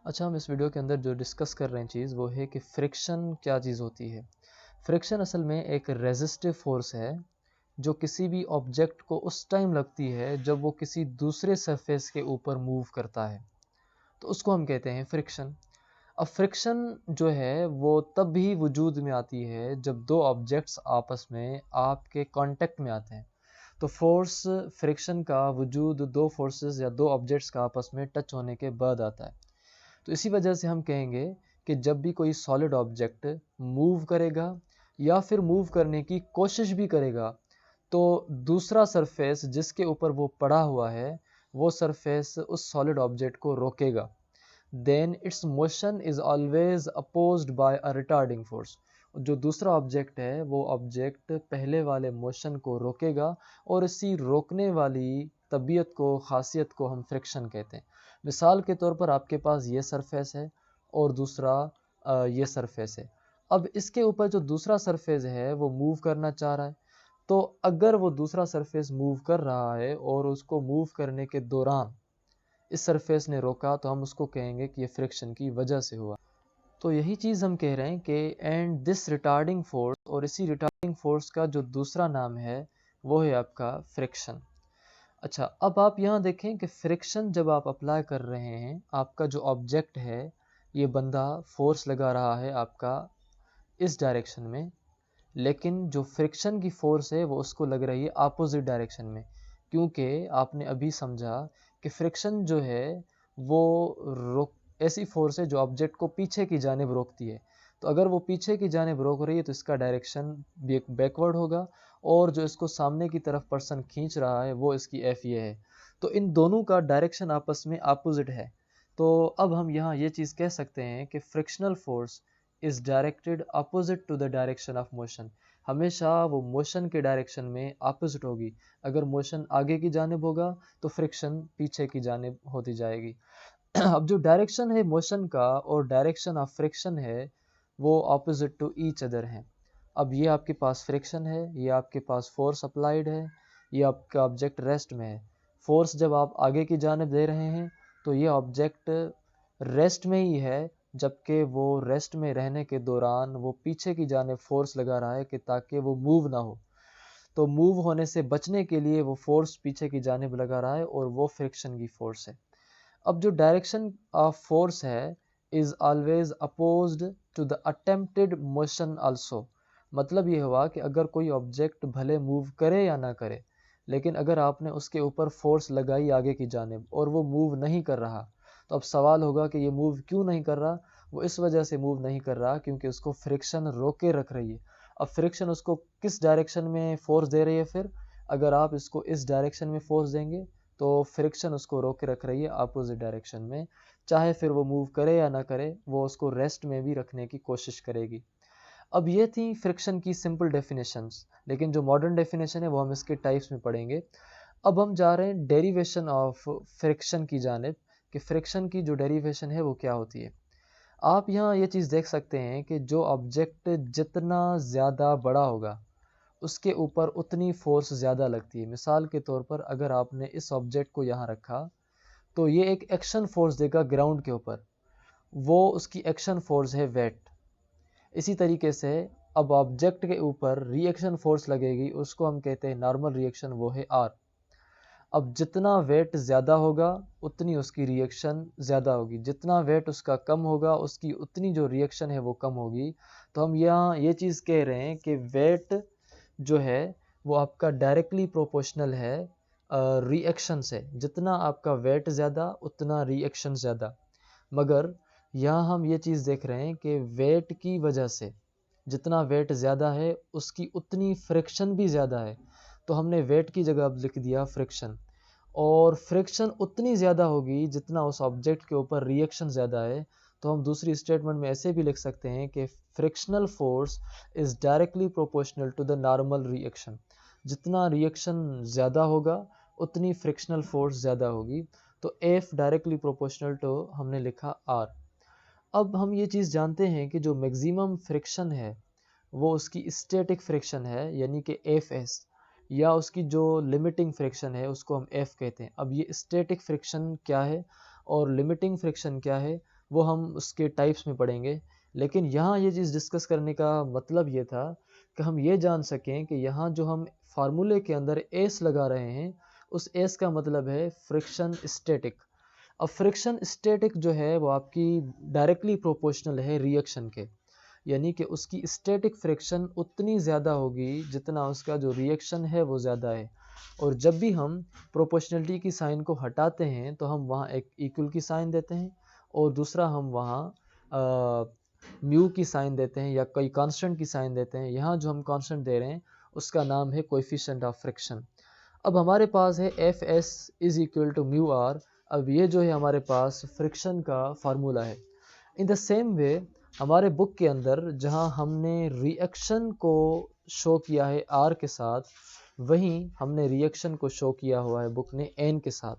अच्छा, हम इस वीडियो के अंदर जो डिस्कस कर रहे हैं चीज़ वो है कि फ्रिक्शन क्या चीज़ होती है। फ्रिक्शन असल में एक रेजिस्टिव फोर्स है जो किसी भी ऑब्जेक्ट को उस टाइम लगती है जब वो किसी दूसरे सरफेस के ऊपर मूव करता है, तो उसको हम कहते हैं फ्रिक्शन। अब फ्रिक्शन जो है वो तब भी वजूद में आती है जब दो ऑब्जेक्ट्स आपस में आपके कांटेक्ट में आते हैं। तो फोर्स फ्रिक्शन का वजूद दो फोर्सेस या दो ऑब्जेक्ट्स का आपस में टच होने के बाद आता है। तो इसी वजह से हम कहेंगे कि जब भी कोई सॉलिड ऑब्जेक्ट मूव करेगा या फिर मूव करने की कोशिश भी करेगा, तो दूसरा सरफेस जिसके ऊपर वो पड़ा हुआ है वो सरफेस उस सॉलिड ऑब्जेक्ट को रोकेगा। Then its motion is always opposed by a retarding force. जो दूसरा ऑब्जेक्ट है वो ऑब्जेक्ट पहले वाले मोशन को रोकेगा और इसी रोकने वाली तबीयत को, खासियत को हम फ्रिक्शन कहते हैं। मिसाल के तौर पर आपके पास ये सरफेस है और दूसरा ये सरफेस है। अब इसके ऊपर जो दूसरा सरफेस है वो मूव करना चाह रहा है। तो अगर वो दूसरा सरफेस मूव कर रहा है और उसको मूव करने के दौरान इस सरफेस ने रोका, तो हम उसको कहेंगे कि ये फ्रिक्शन की वजह से हुआ। तो यही चीज़ हम कह रहे हैं कि एंड दिस रिटार्डिंग फोर्स, और इसी रिटार्डिंग फोर्स का जो दूसरा नाम है वो है आपका फ्रिक्शन। अच्छा, अब आप यहाँ देखें कि फ्रिक्शन जब आप अप्लाई कर रहे हैं, आपका जो ऑब्जेक्ट है, ये बंदा फोर्स लगा रहा है आपका इस डायरेक्शन में, लेकिन जो फ्रिक्शन की फोर्स है वो उसको लग रही है अपोजिट डायरेक्शन में। क्योंकि आपने अभी समझा कि फ्रिक्शन जो है वो रोक ऐसी फोर्स है जो ऑब्जेक्ट को पीछे की जानिब रोकती है। तो अगर वो पीछे की जानिब रोक रही है तो इसका डायरेक्शन बैकवर्ड होगा, और जो इसको सामने की तरफ पर्सन खींच रहा है वो इसकी एफ ये है। तो इन दोनों का डायरेक्शन आपस में अपोजिट है। तो अब हम यहाँ ये चीज़ कह सकते हैं कि frictional force is directed opposite to the direction of motion. हमेशा वो मोशन के डायरेक्शन में अपोजिट होगी। अगर मोशन आगे की जानिब होगा तो फ्रिक्शन पीछे की जानिब होती जाएगी। अब जो डायरेक्शन है मोशन का और डायरेक्शन ऑफ फ्रिक्शन है वो अपोजिट टू ईच अदर हैं। अब ये आपके पास फ्रिक्शन है, ये आपके पास फोर्स अप्लाइड है, ये आपका ऑब्जेक्ट रेस्ट में है। फोर्स जब आप आगे की जानिब दे रहे हैं तो ये ऑब्जेक्ट रेस्ट में ही है, जबकि वो रेस्ट में रहने के दौरान वो पीछे की जानिब फोर्स लगा रहा है कि ताकि वो मूव ना हो। तो मूव होने से बचने के लिए वो फोर्स पीछे की जानिब लगा रहा है और वो फ्रिक्शन की फोर्स है। अब जो डायरेक्शन ऑफ फोर्स है is always opposed to the attempted motion also. मतलब ये हुआ कि अगर कोई ऑब्जेक्ट भले मूव करे या ना करे, लेकिन अगर आपने उसके ऊपर फोर्स लगाई आगे की जानिब और वो मूव नहीं कर रहा, तो अब सवाल होगा कि ये मूव क्यों नहीं कर रहा। वो इस वजह से मूव नहीं कर रहा क्योंकि उसको फ्रिक्शन रोके रख रही है। अब फ्रिक्शन उसको किस डायरेक्शन में फोर्स दे रही है? फिर अगर आप इसको इस डायरेक्शन में फोर्स देंगे तो फ्रिक्शन उसको रोके रख रही है अपोजिट डायरेक्शन में। चाहे फिर वो मूव करे या ना करे, वो उसको रेस्ट में भी रखने की कोशिश करेगी। अब ये थी फ्रिक्शन की सिंपल डेफिनेशंस, लेकिन जो मॉडर्न डेफिनेशन है वो हम इसके टाइप्स में पढ़ेंगे। अब हम जा रहे हैं डेरिवेशन ऑफ फ्रिक्शन की जानिब, कि फ्रिक्शन की जो डेरिवेशन है वो क्या होती है। आप यहाँ ये चीज़ देख सकते हैं कि जो ऑब्जेक्ट जितना ज़्यादा बड़ा होगा उसके ऊपर उतनी फोर्स ज़्यादा लगती है। मिसाल के तौर पर अगर आपने इस ऑब्जेक्ट को यहाँ रखा तो ये एक एक्शन फोर्स देगा ग्राउंड के ऊपर, वो उसकी एक्शन फोर्स है वेट। इसी तरीके से अब ऑब्जेक्ट के ऊपर रिएक्शन फोर्स लगेगी, उसको हम कहते हैं नॉर्मल रिएक्शन, वो है आर। अब जितना वेट ज़्यादा होगा उतनी उसकी रिएक्शन ज़्यादा होगी, जितना वेट उसका कम होगा उसकी उतनी जो रिएक्शन है वो कम होगी। तो हम यहाँ ये चीज़ कह रहे हैं कि वेट जो है वो आपका डायरेक्टली प्रोपोर्शनल है रिएक्शन से। जितना आपका वेट ज़्यादा उतना रिएक्शन ज़्यादा। मगर यहाँ हम ये चीज़ देख रहे हैं कि वेट की वजह से जितना वेट ज़्यादा है उसकी उतनी फ्रिक्शन भी ज़्यादा है। तो हमने वेट की जगह अब लिख दिया फ्रिक्शन। और फ्रिक्शन उतनी ज़्यादा होगी जितना उस ऑब्जेक्ट के ऊपर रिएक्शन ज़्यादा है। तो हम दूसरी स्टेटमेंट में ऐसे भी लिख सकते हैं कि frictional force is directly proportional to the normal reaction. जितना रिएक्शन ज़्यादा होगा उतनी फ्रिक्शनल फोर्स ज़्यादा होगी। तो एफ डायरेक्टली प्रोपोर्शनल टू हमने लिखा आर। अब हम ये चीज़ जानते हैं कि जो मैक्सिमम फ्रिक्शन है वो उसकी स्टैटिक फ्रिक्शन है, यानी कि एफ एस, या उसकी जो लिमिटिंग फ्रिक्शन है उसको हम एफ कहते हैं। अब ये स्टैटिक फ्रिक्शन क्या है और लिमिटिंग फ्रिक्शन क्या है, वो हम उसके टाइप्स में पढ़ेंगे। लेकिन यहाँ ये चीज़ डिस्कस करने का मतलब ये था कि हम ये जान सकें कि यहाँ जो हम फार्मूले के अंदर एस लगा रहे हैं, उस एस का मतलब है फ्रिक्शन स्टैटिक। अब फ्रिक्शन स्टैटिक जो है वो आपकी डायरेक्टली प्रोपोर्शनल है रिएक्शन के, यानी कि उसकी स्टैटिक फ्रिक्शन उतनी ज़्यादा होगी जितना उसका जो रिएक्शन है वो ज़्यादा है। और जब भी हम प्रोपोर्शनलिटी की साइन को हटाते हैं तो हम वहाँ एक इक्वल की साइन देते हैं, और दूसरा हम वहाँ म्यू की साइन देते हैं या कोई कांस्टेंट की साइन देते हैं। यहाँ जो हम कांस्टेंट दे रहे हैं उसका नाम है कोएफिशिएंट ऑफ फ्रिक्शन। अब हमारे पास है F S is equal to mu R. अब ये जो है हमारे पास फ्रिक्शन का फार्मूला है। इन द सेम वे हमारे बुक के अंदर जहाँ हमने रिएक्शन को शो किया है आर के साथ, वहीं हमने रिएक्शन को शो किया हुआ है बुक ने एन के साथ।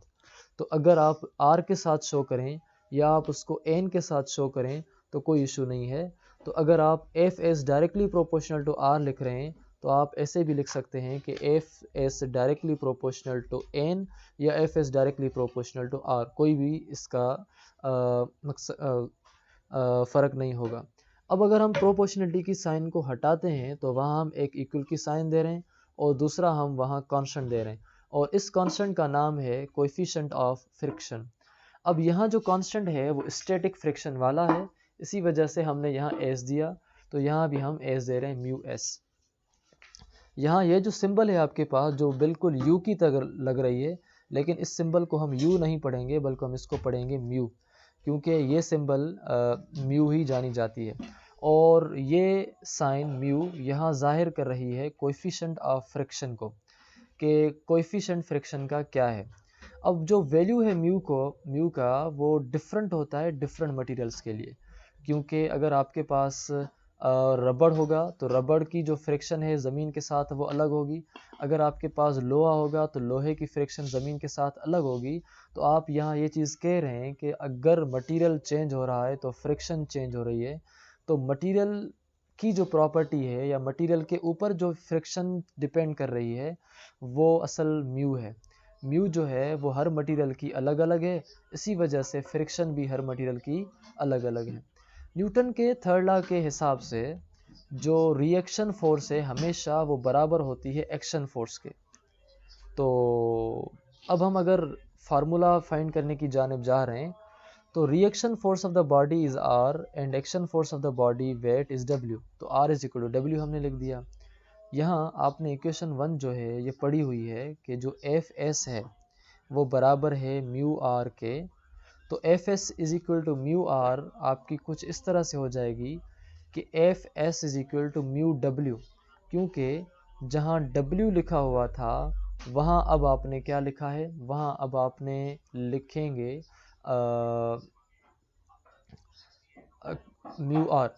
तो अगर आप आर के साथ शो करें या आप उसको एन के साथ शो करें तो कोई इशू नहीं है। तो अगर आप F S directly proportional to R लिख रहे हैं तो आप ऐसे भी लिख सकते हैं कि F S directly proportional to N या F S directly proportional to R, कोई भी इसका फ़र्क नहीं होगा। अब अगर हम प्रोपोर्शनलिटी की साइन को हटाते हैं तो वहाँ हम एक इक्वल की साइन दे रहे हैं और दूसरा हम वहाँ कांस्टेंट दे रहे हैं, और इस कांस्टेंट का नाम है कोएफिशिएंट ऑफ फ्रिक्शन। अब यहाँ जो कांस्टेंट है वो स्टैटिक फ्रिक्शन वाला है, इसी वजह से हमने यहाँ एस दिया, तो यहाँ भी हम एस दे रहे हैं म्यू एस। यहाँ ये जो सिंबल है आपके पास जो बिल्कुल यू की तरह लग रही है, लेकिन इस सिंबल को हम यू नहीं पढ़ेंगे बल्कि हम इसको पढ़ेंगे म्यू, क्योंकि ये सिंबल म्यू ही जानी जाती है। और ये साइन म्यू यहाँ जाहिर कर रही है कोएफिशिएंट ऑफ फ्रिक्शन को, कि कोएफिशिएंट फ्रिक्शन का क्या है। अब जो वैल्यू है म्यू का वो डिफरेंट होता है डिफरेंट मटेरियल्स के लिए, क्योंकि अगर आपके पास रबड़ होगा तो रबड़ की जो फ्रिक्शन है ज़मीन के साथ वो अलग होगी। अगर आपके पास लोहा होगा तो लोहे की फ्रिक्शन ज़मीन के साथ अलग होगी। तो आप यहाँ ये चीज़ कह रहे हैं कि अगर मटेरियल चेंज हो रहा है तो फ्रिक्शन चेंज हो रही है। तो मटेरियल की जो प्रॉपर्टी है या मटेरियल के ऊपर जो फ्रिक्शन डिपेंड कर रही है वो असल म्यू है। म्यू जो है वो हर मटेरियल की अलग अलग है, इसी वजह से फ्रिक्शन भी हर मटेरियल की अलग अलग है। न्यूटन के थर्ड लॉ के हिसाब से जो रिएक्शन फोर्स है हमेशा वो बराबर होती है एक्शन फोर्स के। तो अब हम अगर फार्मूला फाइंड करने की जानिब जा रहे हैं तो reaction force of the body is R and action force of the body weight is W. तो R is equal to W हमने लिख दिया। यहाँ आपने इक्वेशन 1 जो है ये पढ़ी हुई है कि जो एफ एस है वो बराबर है म्यू आर के। तो F S is equal to mu R आपकी कुछ इस तरह से हो जाएगी कि F S is equal to mu W, क्योंकि जहाँ डब्ल्यू लिखा हुआ था वहाँ अब आपने क्या लिखा है, वहाँ अब आपने लिखेंगे म्यू आर।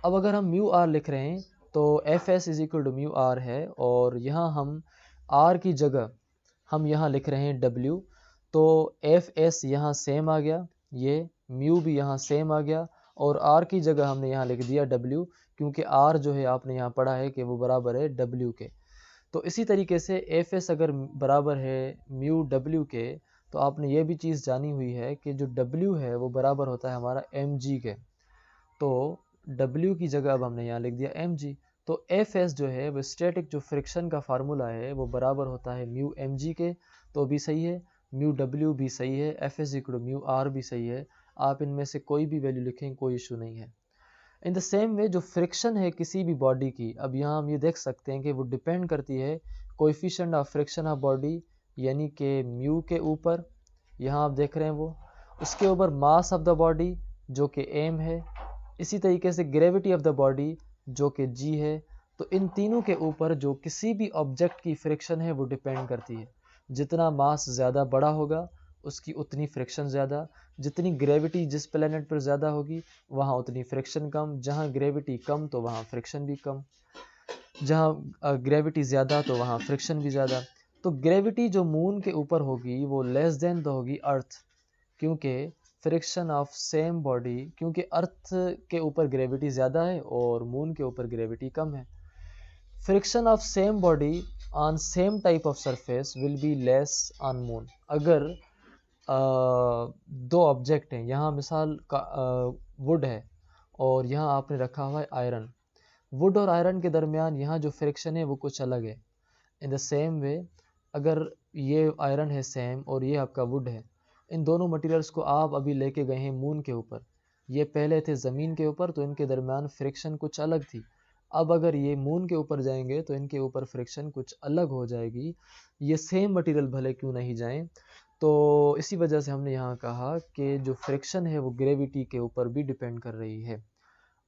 अब अगर हम म्यू आर लिख रहे हैं तो F S is equal to mu R है, और यहाँ हम आर की जगह हम यहाँ लिख रहे हैं डब्ल्यू। तो एफ एस यहाँ सेम आ गया, ये म्यू भी यहाँ सेम आ गया, और आर की जगह हमने यहाँ लिख दिया डब्ल्यू, क्योंकि आर जो है आपने यहाँ पढ़ा है कि वो बराबर है डब्ल्यू के। तो इसी तरीके से एफ एस अगर बराबर है म्यू डब्ल्यू के, तो आपने ये भी चीज़ जानी हुई है कि जो डब्ल्यू है वो बराबर होता है हमारा एम जी के। तो W की जगह अब हमने यहाँ लिख दिया mg। तो Fs जो है वो स्टैटिक जो फ्रिक्शन का फार्मूला है वो बराबर होता है म्यू mg के, तो भी सही है, म्यू W भी सही है, Fs इक्वल म्यू r भी सही है। आप इनमें से कोई भी वैल्यू लिखें, कोई इशू नहीं है। इन द सेम वे जो फ्रिक्शन है किसी भी बॉडी की, अब यहाँ हम ये देख सकते हैं कि वो डिपेंड करती है coefficient of friction of body, यानी कि म्यू के ऊपर, यहाँ आप देख रहे हैं वो, उसके ऊपर मास ऑफ द बॉडी जो कि m है, इसी तरीके से ग्रेविटी ऑफ द बॉडी जो कि g है। तो इन तीनों के ऊपर जो किसी भी ऑब्जेक्ट की फ्रिक्शन है वो डिपेंड करती है। जितना मास ज़्यादा बड़ा होगा उसकी उतनी फ्रिक्शन ज़्यादा, जितनी ग्रेविटी जिस प्लेनेट पर ज़्यादा होगी वहाँ उतनी फ्रिक्शन कम, जहाँ ग्रेविटी कम तो वहाँ फ्रिक्शन भी कम, जहाँ ग्रेविटी ज़्यादा तो वहाँ फ्रिक्शन भी ज़्यादा। तो ग्रेविटी जो मून के ऊपर होगी वो लेस देन तो होगी अर्थ, क्योंकि फ्रिक्शन ऑफ सेम बॉडी, क्योंकि अर्थ के ऊपर ग्रेविटी ज़्यादा है और मून के ऊपर ग्रेविटी कम है। Friction of same body on same type of surface will be less on moon. अगर दो ऑब्जेक्ट हैं, यहाँ मिसाल का वुड है और यहाँ आपने रखा हुआ है आयरन। वुड और आयरन के दरमियान यहाँ जो फ्रिक्शन है वो कुछ अलग है। इन द सेम वे अगर ये आयरन है सेम और ये आपका वुड है, इन दोनों मटेरियल्स को आप अभी लेके गए हैं मून के ऊपर, ये पहले थे ज़मीन के ऊपर, तो इनके दरमियान फ्रिक्शन कुछ अलग थी। अब अगर ये मून के ऊपर जाएंगे तो इनके ऊपर फ्रिक्शन कुछ अलग हो जाएगी, ये सेम मटेरियल भले क्यों नहीं जाएं। तो इसी वजह से हमने यहाँ कहा कि जो फ्रिक्शन है वो ग्रेविटी के ऊपर भी डिपेंड कर रही है।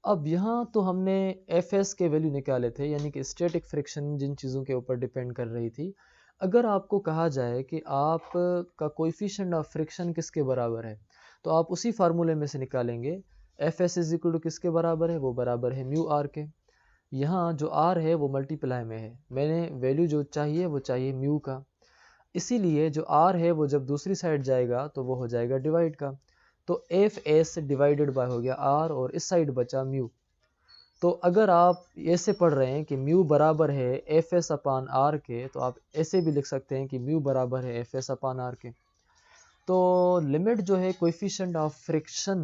अब यहाँ तो हमने एफ एस के वैल्यू निकाले थे, यानी कि स्टैटिक फ्रिक्शन जिन चीज़ों के ऊपर डिपेंड कर रही थी। अगर आपको कहा जाए कि आप का कोएफिशिएंट ऑफ फ्रिक्शन किसके बराबर है, तो आप उसी फार्मूले में से निकालेंगे। F S is equal to किसके बराबर है, वो बराबर है म्यू आर के। यहाँ जो आर है वो मल्टीप्लाई में है, मैंने वैल्यू जो चाहिए वो चाहिए म्यू का, इसीलिए जो आर है वो जब दूसरी साइड जाएगा तो वो हो जाएगा डिवाइड का। तो एफ एस डिवाइडेड बाय हो गया आर और इस साइड बचा म्यू। तो अगर आप ऐसे पढ़ रहे हैं कि म्यू बराबर है एफ एस अपान आर के, तो आप ऐसे भी लिख सकते हैं कि म्यू बराबर है एफ एस अपान आर के। तो लिमिट जो है कोएफिशिएंट ऑफ फ्रिक्शन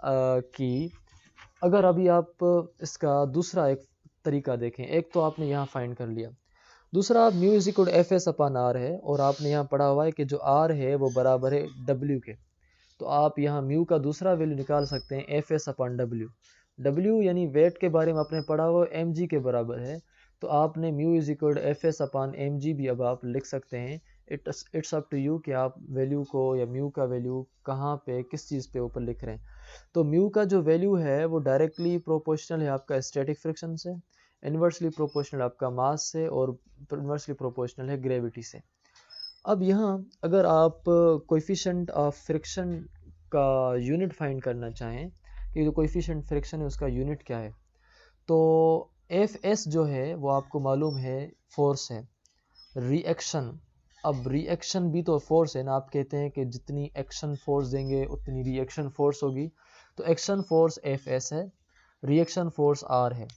की, अगर अभी आप इसका दूसरा एक तरीका देखें, एक तो आपने यहाँ फाइंड कर लिया, दूसरा mu is equal F S upon R है और आपने यहाँ पढ़ा हुआ है कि जो आर है वो बराबर है डब्ल्यू के। तो आप यहाँ म्यू का दूसरा वैल्यू निकाल सकते हैं एफ एस अपान डब्ल्यू। डब्ल्यू यानी वेट के बारे में आपने पढ़ा हुआ एम जी के बराबर है, तो आपने mu is equal F S upon M G भी अब आप लिख सकते हैं। इट्स अप टू यू कि आप वैल्यू को या म्यू का वैल्यू कहाँ पे किस चीज़ पे ऊपर लिख रहे हैं। तो म्यू का जो वैल्यू है वो डायरेक्टली प्रोपोर्शनल है आपका स्टैटिक फ्रिक्शन से, इन्वर्सली प्रोपोर्शनल आपका मास से और इन्वर्सली प्रोपोर्शनल है ग्रेविटी से। अब यहाँ अगर आप कोएफिशिएंट ऑफ फ्रिक्शन का यूनिट फाइंड करना चाहें कि जो कोएफिशिएंट फ्रिक्शन है उसका यूनिट क्या है, तो एफ एस जो है वो आपको मालूम है फोर्स है। रिएक्शन, अब रिएक्शन भी तो फोर्स है ना, आप कहते हैं कि जितनी एक्शन फोर्स देंगे उतनी रिएक्शन फोर्स होगी, तो एक्शन फोर्स एफ एस है, रिएक्शन फोर्स आर है।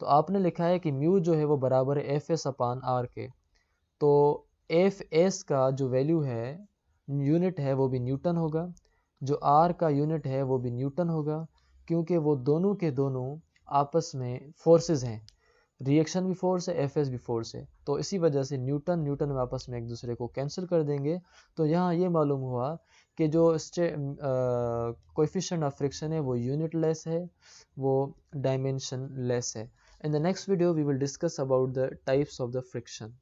तो आपने लिखा है कि म्यू जो है वो बराबर है एफ एस अपान आर के। तो एफ एस का जो वैल्यू है यूनिट है वो भी न्यूटन होगा, जो आर का यूनिट है वो भी न्यूटन होगा, क्योंकि वो दोनों के दोनों आपस में फोर्सेस हैं। रिएक्शन भी फोर्स है, एफ एस भी फोर्स है, तो इसी वजह से न्यूटन न्यूटन में आपस में एक दूसरे को कैंसिल कर देंगे। तो यहाँ ये मालूम हुआ कि जो कोएफिशिएंट ऑफ फ्रिक्शन है वो यूनिट लेस है, वो डायमेंशन लेस है। In the next video we will discuss about the types of the friction.